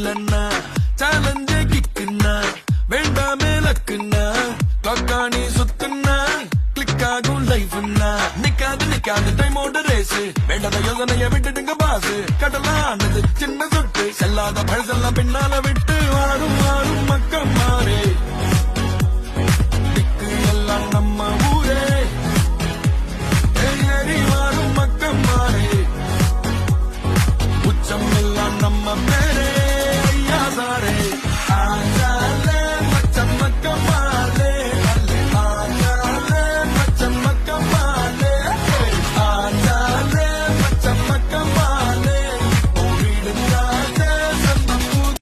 இல்லன்னா சேலஞ்சே கிக்குன்னா வேண்டாமே லக்குன்னா காக்காணி சுத்துன்னா கிளிக் ஆகும் லைஃப்னா நிக்காது டைமோட ரேஸ் வேண்டாத யோசனைய விட்டுடுங்க பாசு கடலானது சின்ன சொட்டு செல்லாத பழசெல்லாம் பின்னால விட்டு வாரும் வாரும் மக்கம் மாறே